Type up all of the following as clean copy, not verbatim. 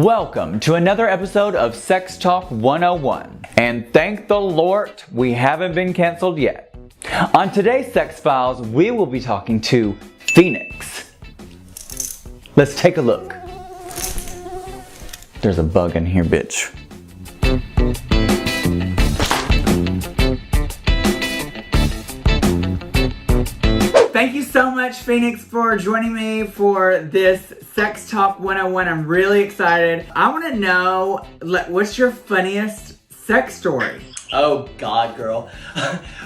Welcome to another episode of Sex Talk 101. And thank the Lord we haven't been canceled yet. On today's Sex Files, we will be talking to Phoenix. Let's take a look. There's a bug in here, bitch. Thank you so much, Phoenix, for joining me for this Sex Talk 101. I'm really excited. I want to know, what's your funniest sex story? Oh, God, girl.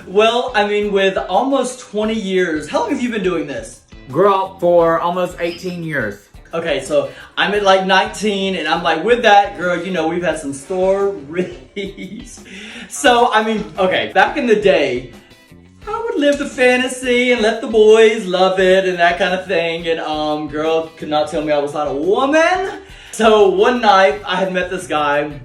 Well, I mean, with almost 20 years, how long have you been doing this? Girl, for almost 18 years. Okay, so I'm at like 19, and I'm like, with that, girl, you know, we've had some stories. So, I mean, okay, back in the day, I would live the fantasy and let the boys love it and that kind of thing. And girl could not tell me I was not a woman. So one night I had met this guy,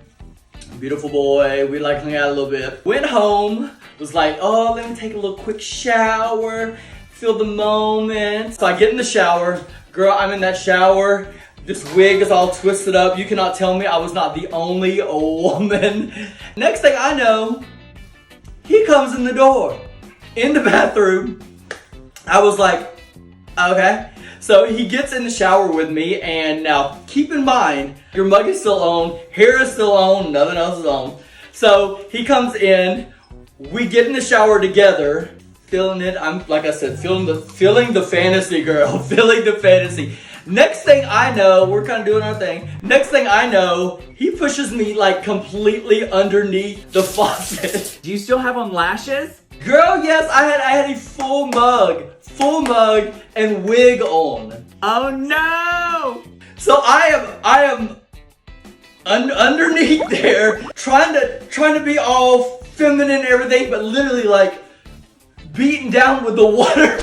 beautiful boy. We like hung out a little bit. Went home, was like, oh, let me take a little quick shower, feel the moment. So I get in the shower. Girl, I'm in that shower. This wig is all twisted up. You cannot tell me I was not the only woman. Next thing I know, he comes in the door. In the bathroom. I was like, okay. So he gets in the shower with me, and now keep in mind, your mug is still on, hair is still on, nothing else is on. So he comes in, we get in the shower together, feeling it. I'm, like I said, feeling the fantasy, girl, feeling the fantasy. Next thing I know, we're kind of doing our thing. Next thing I know, he pushes me like completely underneath the faucet. Do you still have on lashes? Girl, yes, I had a full mug and wig on. Oh no! So I am underneath there, trying to be all feminine and everything, but literally like beaten down with the water.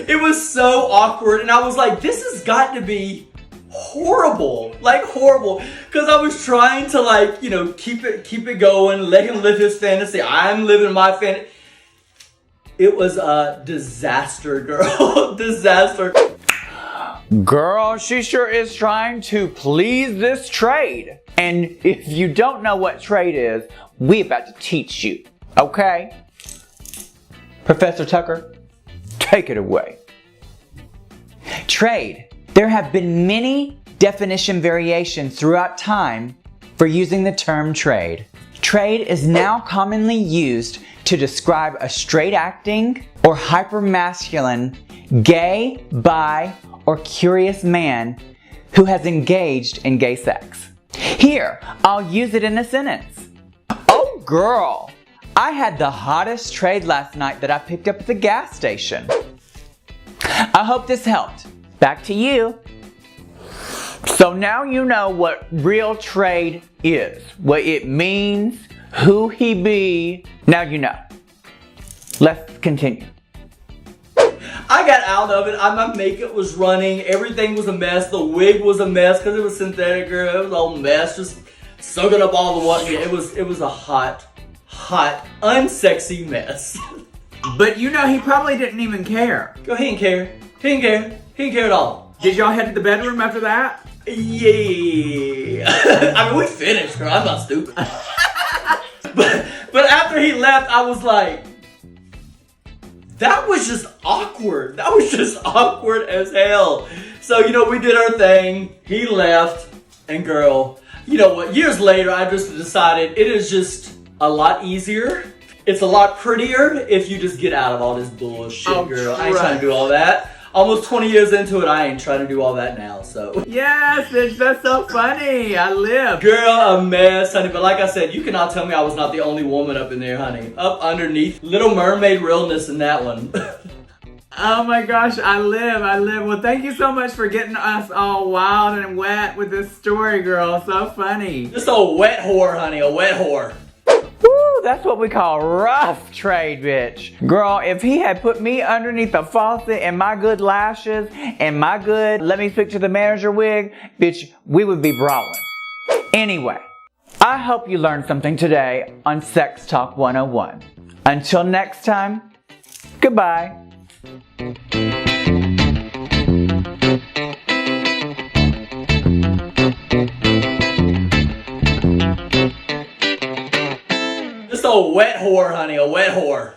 It was so awkward, and I was like, this has got to be horrible, like horrible, because I was trying to, like, you know, keep it going, let him live his fantasy. I'm living my fantasy. It was a disaster, girl. Disaster. Girl, she sure is trying to please this trade. And if you don't know what trade is, we about to teach you, okay? Professor Tucker, take it away. Trade. There have been many definition variations throughout time for using the term trade. Trade is now commonly used to describe a straight-acting or hyper-masculine, gay, bi, or curious man who has engaged in gay sex. Here, I'll use it in a sentence. Oh girl, I had the hottest trade last night that I picked up at the gas station. I hope this helped. Back to you. So now you know what real trade is, what it means, who he be. Now you know. Let's continue. I got out of it. My makeup was running. Everything was a mess. The wig was a mess because it was synthetic, girl. It was all a mess. Just soaking up all the water. Yeah, it was a hot, unsexy mess. But you know, he probably didn't even care. Girl, he didn't care. He didn't care. He didn't care at all. Did y'all head to the bedroom after that? Yeah. I mean, we finished, girl. I'm not stupid. But after he left, I was like, that was just awkward. That was just awkward as hell. So, you know, we did our thing. He left. And girl, you know what? Years later, I just decided it is just a lot easier. It's a lot prettier if you just get out of all this bullshit, girl. I ain't trying to do all that. Almost 20 years into it, I ain't trying to do all that now, so. Yes, bitch, that's so funny. I live. Girl, a mess, honey. But like I said, you cannot tell me I was not the only woman up in there, honey. Up underneath. Little Mermaid realness in that one. Oh my gosh, I live. Well, thank you so much for getting us all wild and wet with this story, girl. So funny. Just a wet whore, honey, a wet whore. Woo, that's what we call rough trade, bitch. Girl, if he had put me underneath the faucet and my good lashes and my good, let me speak to the manager wig, bitch, we would be brawling. Anyway, I hope you learned something today on Sex Talk 101. Until next time, goodbye. just a wet whore, honey, a wet whore.